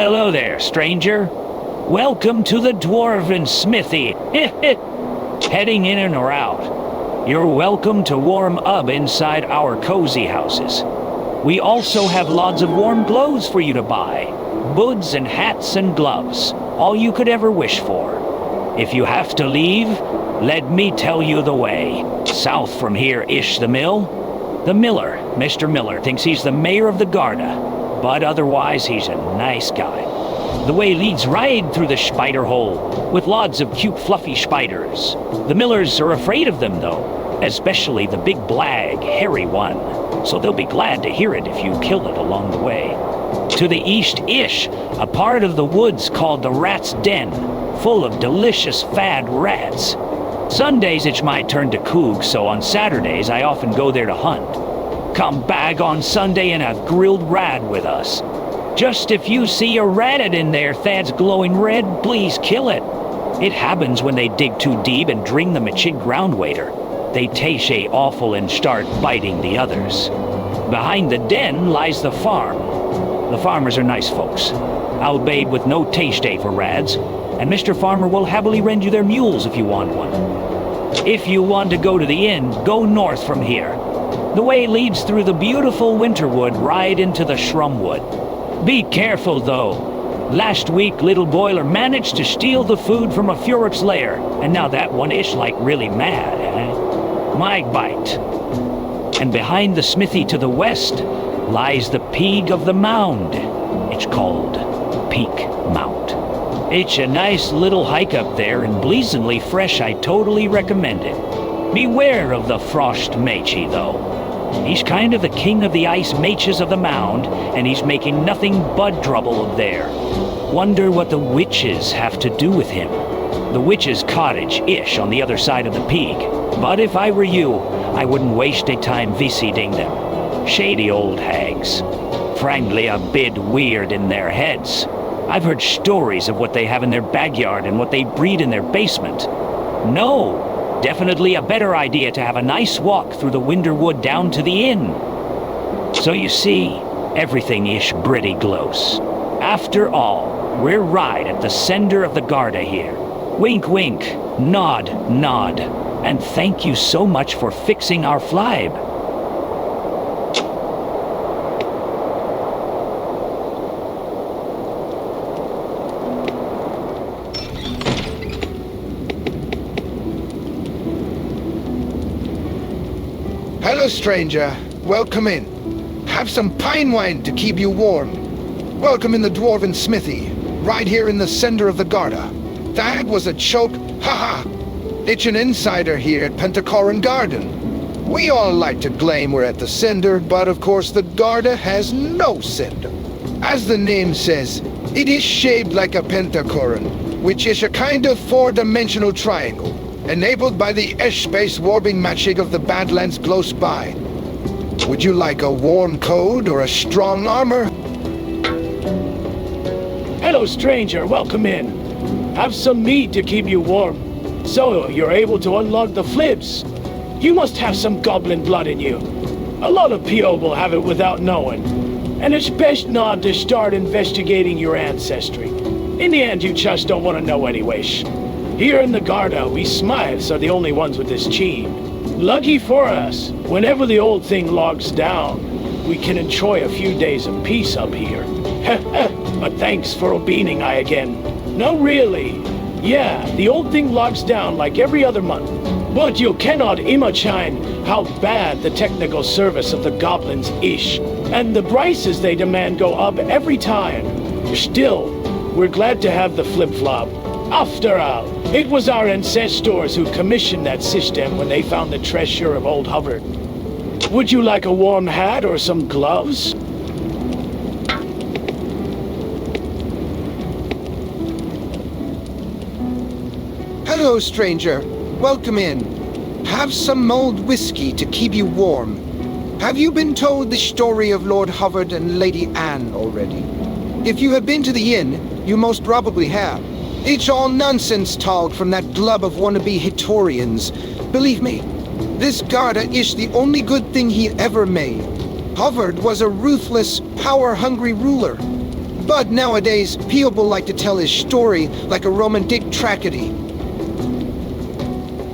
Hello there, stranger. Welcome to the Dwarven Smithy. Heading in and or out. You're welcome to warm up inside our cozy houses. We also have lots of warm clothes for you to buy. Boots and hats and gloves. All you could ever wish for. If you have to leave, let me tell you the way. South from here-ish the mill. The miller, Mr. Miller, thinks he's the mayor of the Garda. But otherwise, he's a nice guy. The way leads right through the spider hole, with lots of cute fluffy spiders. The millers are afraid of them, though, especially the big blag, hairy one. So they'll be glad to hear it if you kill it along the way. To the east-ish, a part of the woods called the Rat's Den, full of delicious fad rats. Sundays it's my turn to coog, so on Saturdays I often go there to hunt. Come back on Sunday and have grilled rat with us. Just if you see a rabbit in there that's glowing red, please kill it. It happens when they dig too deep and drink the machig ground waiter. They taste awful and start biting the others. Behind the den lies the farm. The farmers are nice folks, albeit with no taste for rads, and Mr. Farmer will happily rent you their mules if you want one. If you want to go to the inn, go north from here. The way leads through the beautiful winterwood right into the Shrumwood. Be careful, though. Last week, Little Boiler managed to steal the food from a Furyx lair, and now that one is like really mad, eh? My bite. And behind the smithy to the west lies the peak of the mound. It's called Peak Mount. It's a nice little hike up there and blazingly fresh. I totally recommend it. Beware of the frost machi, though. He's kind of the king of the ice mages of the mound, and he's making nothing but trouble up there. Wonder what the witches have to do with him. The witches' cottage-ish on the other side of the peak. But if I were you, I wouldn't waste a time visiting them. Shady old hags. Frankly, a bit weird in their heads. I've heard stories of what they have in their backyard and what they breed in their basement. No. Definitely a better idea to have a nice walk through the Winterwood down to the inn. So you see, everything is pretty close. After all, we're right at the center of the Garda here. Wink wink, nod nod, and thank you so much for fixing our flybe. Hello, stranger. Welcome in. Have some pine wine to keep you warm. Welcome in the Dwarven Smithy, right here in the center of the Garda. That was a choke, haha. It's an insider here at Pentachoron Garden. We all like to claim we're at the center, but of course the Garda has no center. As the name says, it is shaped like a pentachoron, which is a kind of four-dimensional triangle, enabled by the S-space warping magic of the Badlands close by. Would you like a warm coat or a strong armor? Hello, stranger. Welcome in. Have some meat to keep you warm, so you're able to unlock the flips. You must have some goblin blood in you. A lot of P.O. will have it without knowing, and it's best not to start investigating your ancestry. In the end, you just don't want to know anyways. Here in the Garda, we Smythes are the only ones with this gene. Lucky for us, whenever the old thing logs down, we can enjoy a few days of peace up here. But thanks for obeying I again. No, really. Yeah, the old thing logs down like every other month. But you cannot imagine how bad the technical service of the goblins is. And the prices they demand go up every time. Still, we're glad to have the flip-flop. After all, it was our ancestors who commissioned that system when they found the treasure of Old Hubbard. Would you like a warm hat or some gloves? Hello, stranger. Welcome in. Have some mulled whiskey to keep you warm. Have you been told the story of Lord Hubbard and Lady Anne already? If you have been to the inn, you most probably have. It's all nonsense talk from that glub of wannabe Hitorians. Believe me, this Garda is the only good thing he ever made. Hubbard was a ruthless, power-hungry ruler. But nowadays, people like to tell his story like a romantic tragedy.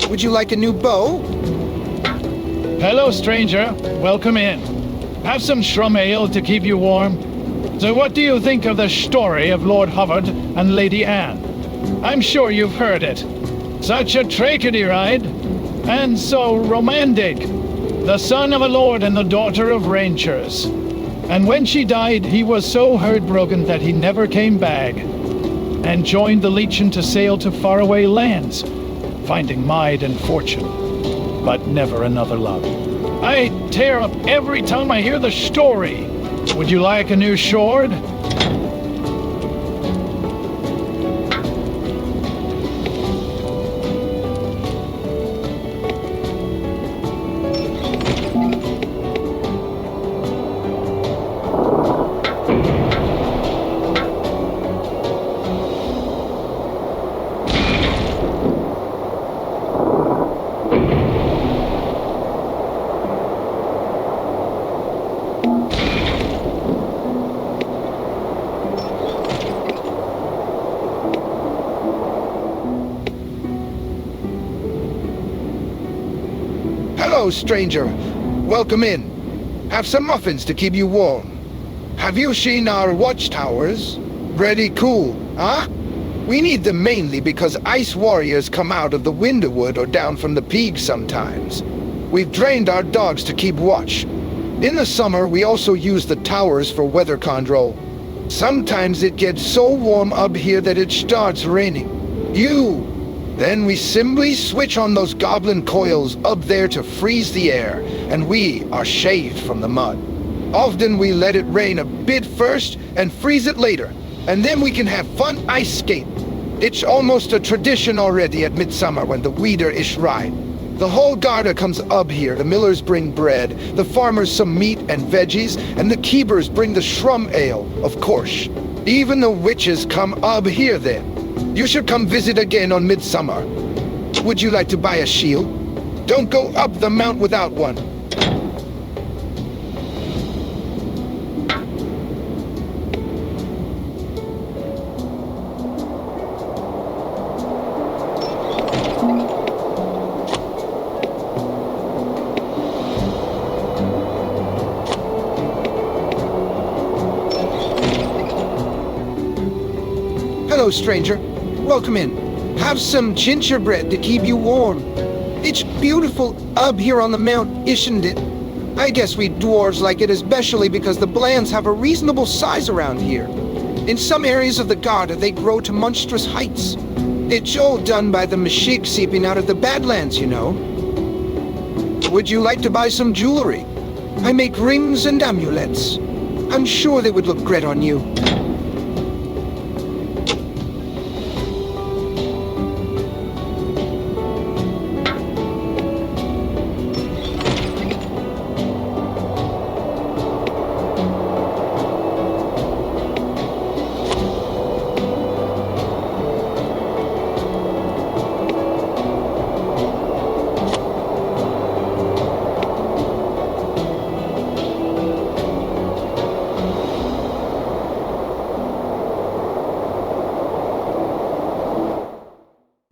Would you like a new bow? Hello, stranger. Welcome in. Have some shrum ale to keep you warm. So what do you think of the story of Lord Hubbard and Lady Anne? I'm sure you've heard it. Such a tragedy ride, and so romantic. The son of a lord and the daughter of rangers. And when she died, he was so heartbroken that he never came back, and joined the Legion to sail to faraway lands, finding might and fortune, but never another love. I tear up every time I hear the story. Would you like a new sword? Hello, stranger. Welcome in. Have some muffins to keep you warm. Have you seen our watchtowers? Pretty cool, huh? We need them mainly because ice warriors come out of the Winterwood or down from the peaks sometimes. We've trained our dogs to keep watch. In the summer, we also use the towers for weather control. Sometimes it gets so warm up here that it starts raining. Then we simply switch on those goblin coils up there to freeze the air, and we are shaved from the mud. Often we let it rain a bit first and freeze it later, and then we can have fun ice skate. It's almost a tradition already at midsummer when the weeder-ish ride. The whole Garda comes up here, the millers bring bread, the farmers some meat and veggies, and the keepers bring the shrum ale, of course. Even the witches come up here then. You should come visit again on midsummer. Would you like to buy a shield? Don't go up the mount without one. Hello, stranger. Welcome in. Have some gingerbread to keep you warm. It's beautiful up here on the mount, isn't it? I guess we dwarves like it especially because the Blands have a reasonable size around here. In some areas of the Garda, they grow to monstrous heights. It's all done by the Mashik seeping out of the Badlands, you know. Would you like to buy some jewelry? I make rings and amulets. I'm sure they would look great on you.